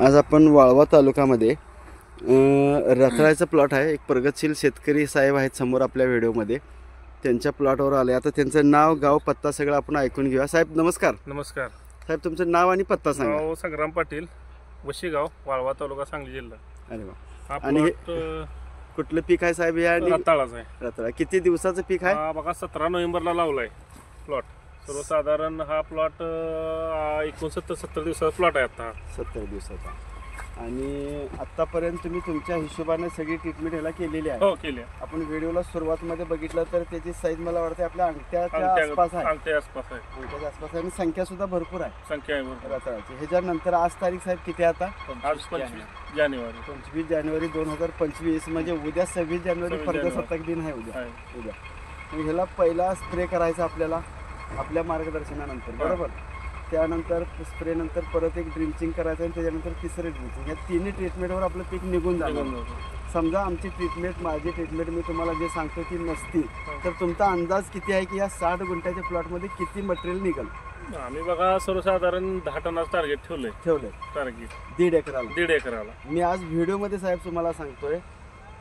आज आपण वाळवा तालुक्यामध्ये रताळ्याचा प्लॉट आहे. एक प्रगतशील शेतकरी साहेब आहेत समोर आपल्या व्हिडिओमध्ये. त्यांच्या प्लॉटवर आले. आता त्यांचं नाव, गाव, पत्ता सगळं आपण ऐकून घेऊया. साहेब नमस्कार. नमस्कार साहेब तुमचं नाव आणि पत्ता सांगा. नाव संग्राम पाटील, वशीगाव, वाळवा तालुका, सांगली जिल्हा. अरे वा. हा आणि प्लॉट कुठलं पीक आहे साहेब? हे रताळाच आहे. रताळा किती दिवसाचं पीक आहे? हा बघा 17 नोव्हेंबरला लावलाय प्लॉट. सर्वसाधारण हा प्लॉट 69-70 दिवसाचा प्लॉट आहे आता. 70 दिवसाचा. आणि आतापर्यंत तुम्ही तुमच्या हिशोबाने सगळी ट्रीटमेंट ह्याला केलेली आहे? हो केली. आपण व्हिडिओला सुरुवातमध्ये बघितलं तर त्याची साईज मला वाटते आपल्या अंगठ्याच्या आसपास आहे. अंगठ्या आसपास आहे. अंगठ्याच्या आसपास आहे आणि संख्या सुद्धा भरपूर आहे. संख्या आहे भरपूर. रताळ्याची. ह्याच्यानंतर आज तारीख साहेब किती आता? आज 25 जानेवारी. 25 जानेवारी 2025 म्हणजे उद्या 26 जानेवारी प्रजासत्ताक दिन आहे. उद्या मग ह्याला पहिला स्प्रे करायचा आपल्याला आपल्या मार्गदर्शनानंतर, बरोबर. त्यानंतर स्प्रे नंतर परत एक ड्रिंचिंग करायचं आणि त्याच्यानंतर तिसरं ड्रिंचिंग. या तिन्ही ट्रीटमेंटवर आपलं पीक निघून जाणार. समजा आमची ट्रीटमेंट, माझी ट्रीटमेंट मी तुम्हाला जे सांगतो ती नसती तर तुमचा अंदाज किती आहे की या 60 गुंठ्याच्या प्लॉटमध्ये किती मटेरियल निघेल? आम्ही बघा सर्वसाधारण 10 टनाचं टार्गेट ठेवलंय. टार्गेट 1.5 एकराला. 1.5 एकराला. मी आज व्हिडिओमध्ये साहेब तुम्हाला सांगतोय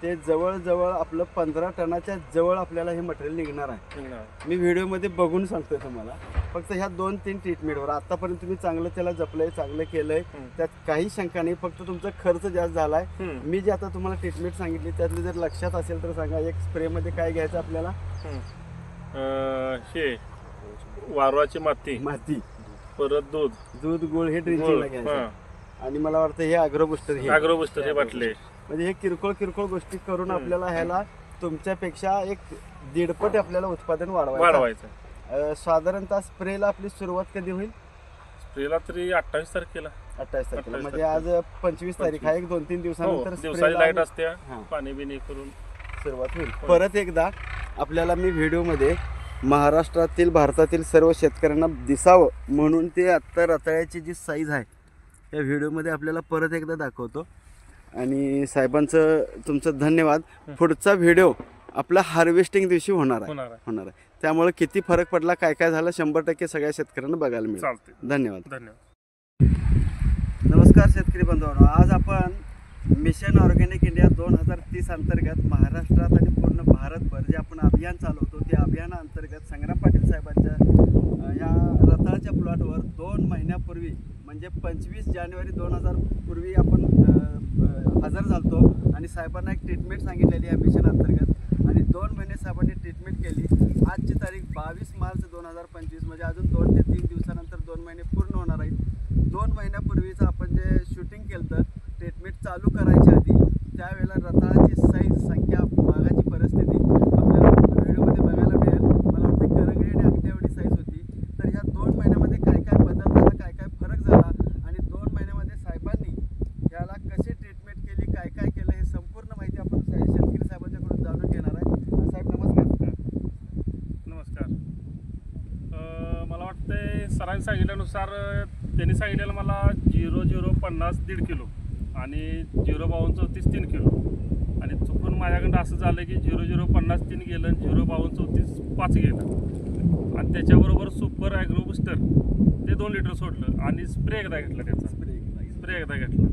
ते जवळजवळ आपलं 15 टनाच्या जवळ आपल्याला हे मटेरियल निघणार आहे. मी व्हिडिओमध्ये बघून सांगतोय तुम्हाला. फक्त ह्या 2-3 ट्रीटमेंटवर आतापर्यंत तुम्ही चांगलं त्याला जपलंय, चांगलं केलंय, त्यात काही शंका नाही. फक्त तुमचा खर्च जास्त झालाय. मी जे आता तुम्हाला ट्रीटमेंट सांगितली त्यातले जर लक्षात असेल तर सांगा. एक स्प्रे मध्ये काय घ्यायचं आपल्याला? हे वारुळाची माती, परत दूध, गुळ हे ड्रिंचिंगला घ्यायचं. आणि मला वाटतं हे ॲग्रो बुस्टर हे बाटले. म्हणजे हे किरकोळ गोष्टी करून आपल्याला ह्याला तुमच्यापेक्षा एक 1.5 पट आपल्याला उत्पादन वाढवायचं. साधारणतः स्प्रेला आपली सुरुवात कधी होईल? स्प्रेला तरी 28 तारखेला. 28 तारखेला म्हणजे आज 25 तारीख आहे. 1-2-3 दिवसानंतर दिवसाची लाईट असते, पाणी बिणी करून सुरुवात होईल. परत एकदा आपल्याला मी व्हिडिओमध्ये महाराष्ट्रातील, भारतातील सर्व शेतकऱ्यांना दिसावं म्हणून ते आत्ता रताळ्याची जी साईज आहे त्या व्हिडिओमध्ये आपल्याला परत एकदा दाखवतो. आणि साहेबांचं तुमचं धन्यवाद. पुढचा व्हिडिओ आपला हार्वेस्टिंग दिवशी होणार आहे. त्यामुळे किती फरक पडला, काय काय झालं 100% सगळ्या शेतकऱ्यांना बघायला मिळेल. धन्यवाद. नमस्कार शेतकरी बांधवांनो. आज आपण मिशन ऑर्गॅनिक इंडिया 2030 अंतर्गत महाराष्ट्रात आणि पूर्ण भारतभर जे आपण अभियान चालवतो त्या अभियानाअंतर्गत संग्राम पाटील साहेबांच्या या रताळ्याच्या प्लॉटवर 2 महिन्यापूर्वी म्हणजे 25 जानेवारी 2000 पूर्वी आपण हजर झालतो आणि साहेबांना एक ट्रीटमेंट सांगितलेली आहे मिशन अंतर्गत. आणि 2 महिने साहेबांनी ट्रीटमेंट केली. आजची तारीख 22 मार्च 2025 म्हणजे अजून 2 ते 3 दिवसानंतर 2 महिने पूर्ण होणार आहेत. 2 महिन्यापूर्वीचं आपण जे शूटिंग केलं तर ट्रीटमेंट चालू करायच्या आधी त्यावेळेला रताळाची साईज, संख्या, बागाची परिस्थिती आपल्याला व्हिडिओमध्ये बघायला मिळेल. मला वाटतं करंगळी आणि अंगठ्याएवढी साईज होती. तर ह्या 2 महिन्यामध्ये काय काय बदल झाला, काय काय फरक झाला आणि 2 महिन्यामध्ये साहेबांनी याला कशी ट्रीटमेंट केली, काय काय केलं हे संपूर्ण माहिती आपण शेतकरी साहेबांच्याकडून जाणून घेणार आहे. साहेब नमस्कार. नमस्कार. मला वाटतं सरांनी सांगितल्यानुसार त्यांनी सांगितलेलं मला 0050 1.5 किलो आणि 05234 3 किलो. आणि चुकून माझ्याकडं असं झालं की 0050 3 गेलं आणि 05234 5 गेलं. आणि त्याच्याबरोबर सुपर ॲग्रो बुस्टर ते 2 लिटर सोडलं आणि स्प्रे एकदा घेतला. त्याचा स्प्रे एकदा घेतला.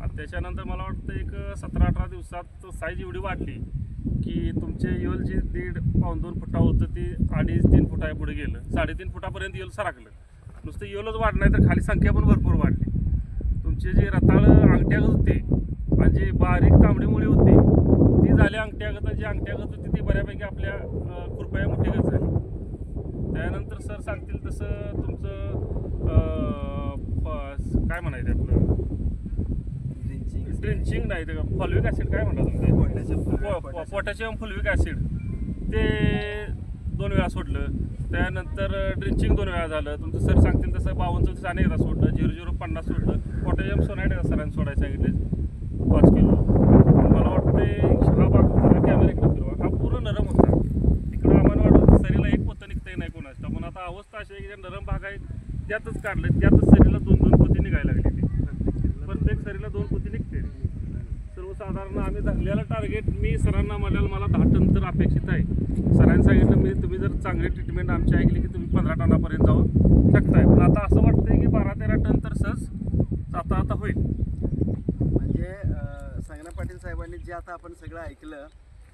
आणि त्याच्यानंतर मला वाटतं एक 17-18 दिवसात साईज एवढी वाढली की तुमचे येल जे 1.5-2 फुटा होतं ते 2.5-3 फुटा पुढे गेलं. 3.5 फुटापर्यंत येल सरकलं. नुसतं येलच वाढ नाही तर खाली संख्या पण भरपूर वाढली. तुमचे जे रताळ अंगठ्यागत होते आणि जे बारीक तांबडी मुळी होती ती झाली अंगठ्यागत. जी अंगठ्यागत होती ती बऱ्यापैकी आपल्या कृपया मुठीगत झाली. त्यानंतर सर सांगतील तसं तुमचं काय म्हणायचं आपलं ड्रिंचिंग नाही ते फॉल्विक ॲसिड काय म्हणतात तुम्ही, पोटॅशियम फॉल्विक ॲसिड ते 2 वेळा सोडलं. त्यानंतर ड्रिंचिंग 2 वेळा झालं. तुमचं सर सांगतील तसं 52-34 आणि एकदा सोडलं. 0050 सोडलं. पोटॅशियम सोनाईट सरांनी सोडायला सांगितले 5 किलो. मला वाटतं हा भाग कॅमेरा इकडे फिरवा, हा पूर्ण नरम होता. तिकडं आम्हाला वाटतं सरीला एक पोतं निघतंय नाही कोणाचं. पण आता अवस्था अशी आहे की ज्या नरम भाग आहे त्यातच काढलं, त्यातच सरीला 2-2 पोती निघायला लागली. प्रत्येक सरीला 2 पोती निघते. सर्वसाधारण आम्ही धरलेलं टार्गेट मी सरांना म्हणाल मला 10 टन तर अपेक्षित आहे. सरांनी सांगितलं मी तुम्ही जर चांगली ट्रीटमेंट आमची ऐकली की तुम्ही 15 टनापर्यंत जाऊ शकताय. पण आता असं वाटतंय की 12-13 टन तर सहज आता होईल. साहेबांनी जे आता आपण सगळं ऐकलं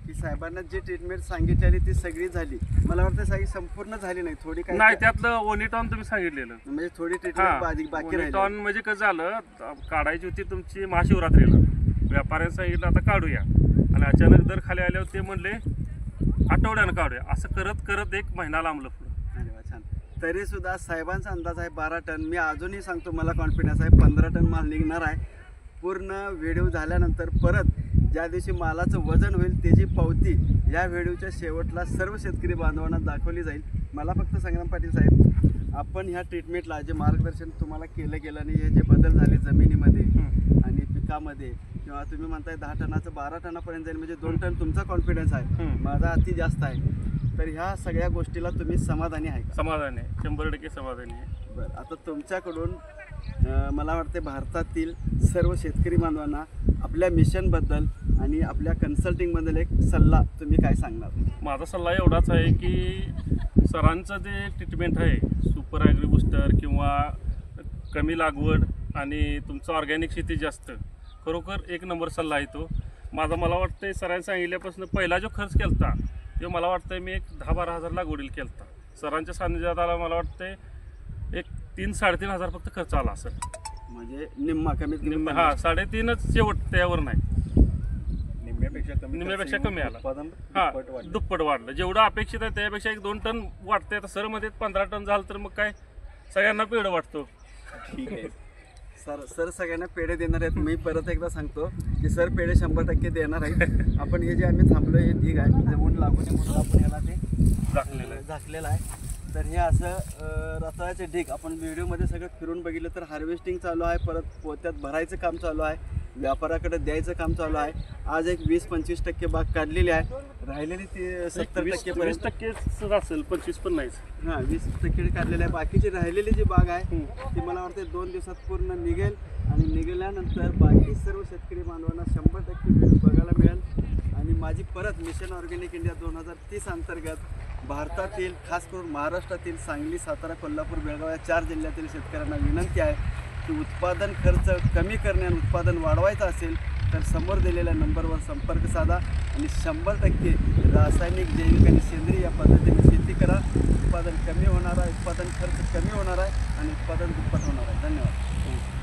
की साहेबांना जी ट्रीटमेंट सांगितलेली ती सगळी झाली. मला वाटतं सगळी संपूर्ण झाली नाही, थोडी काही नाही त्यातलं ओनिटॉन तुम्ही सांगितलेलं. म्हणजे थोडी ट्रीटमेंट बाकी राहिली. ओनिटॉन म्हणजे कसं झालं, काढायची होती तुमची महाशिवरात्रीला, व्यापाऱ्यांनी सांगितलं आता काढूया, आणि अचानक दर खाली आल्यावर ते म्हणले आठवड्यानं काढूया. असं करत करत 1 महिना लांबलं पुढं. अरे वा, छान. तरी सुद्धा साहेबांचा अंदाज आहे 12 टन. मी अजूनही सांगतो, मला कॉन्फिडन्स आहे 15 टन माल निघणार आहे. पूर्ण व्हिडिओ झाल्यानंतर परत ज्या दिवशी मालाचं वजन होईल त्याची पावती या व्हिडिओच्या शेवटला सर्व शेतकरी बांधवांना दाखवली जाईल. मला फक्त संग्राम पाटील साहेब, आपण ह्या ट्रीटमेंटला जे मार्गदर्शन तुम्हाला केलं गेलं आणि हे जे बदल झाले जमिनीमध्ये आणि पिकामध्ये, किंवा तुम्ही म्हणताय 10 टनाचं 12 टनापर्यंत जाईल, म्हणजे 2 टन तुमचा कॉन्फिडन्स आहे, माझा अति जास्त आहे. तर ह्या सगळ्या गोष्टीला तुम्ही समाधानी आहे का? समाधानी आहे, 100% समाधानी आहे. बरं, आता तुमच्याकडून मला वाटते भारतातील सर्व शेतकरी बांधवांना आपल्या मिशनबद्दल आणि आपल्या कन्सल्टिंगबद्दल एक सल्ला तुम्ही काय सांगणार? माझा सल्ला एवढाच आहे की सरांचं जे ट्रीटमेंट आहे, सुपर ॲग्री बुस्टर किंवा कमी लागवड आणि तुमचं ऑर्गॅनिक शेती जास्त, खरोखर 1 नंबर सल्ला आहे तो माझा. मला वाटतं सरांनी सांगितल्यापासून पहिला जो खर्च केला होता तो मला वाटतं मी एक 10-12 हजार लागवडीला केला होता. सरांच्या सान्निध्यात आला मला वाटतं एक 3-3.5 हजार फक्त खर्च आला असेल, म्हणजे निम्मा कमीत निम्मा. कमी. 3.5च शेवट, त्यावर नाही, निम्म्यापेक्षा कमी आला. दुप्पट वाढलं. जेवढं अपेक्षित आहे त्यापेक्षा 1-2 टन वाटतंय. आता सरमध्ये 15 टन झालं तर मग काय सगळ्यांना पेढ वाटतो. ठीक आहे. सर सगळ्यांना पेढे देणार आहेत. मी परत एकदा सांगतो की सर पेढे 100% देणार आहेत. आपण हे जे आम्ही थांबलो हे ढीग आहे, म्हणजे ऊन लागू नये म्हणून आपण याला ते झाकलेलं आहे. तर हे असं रताळ्याचे ढीग आपण व्हिडिओमध्ये सगळं फिरून बघितलं तर हार्वेस्टिंग चालू आहे, परत पोत्यात भरायचं काम चालू आहे, व्यापाराकडे द्यायचं काम चालू आहे. आज एक 20-25% बाग काढलेली आहे, राहिलेली ती 70% 20% असेल, 25 पण नाहीच. 20% काढलेली आहे. बाकीची राहिलेली जी बाग आहे ती मला वाटते 2 दिवसात पूर्ण निघेल, आणि निघाल्यानंतर बाकी सर्व शेतकरी बांधवांना 100% व्हिडिओ बघायला मिळेल. आणि माझी परत मिशन ऑर्गॅनिक इंडिया 2030 अंतर्गत भारतातील, खास करून महाराष्ट्रातील सांगली, सातारा, कोल्हापूर, बेळगाव या 4 जिल्ह्यातील शेतकऱ्यांना विनंती आहे की उत्पादन खर्च कमी करणे आणि उत्पादन वाढवायचं असेल तर समोर दिलेल्या नंबरवर संपर्क साधा आणि 100% रासायनिक, जैविक आणि सेंद्रिय या पद्धतीने शेती करा. उत्पादन कमी होणार आहे, उत्पादन खर्च कमी होणार आहे आणि उत्पादन दुप्पट होणार आहे. धन्यवाद.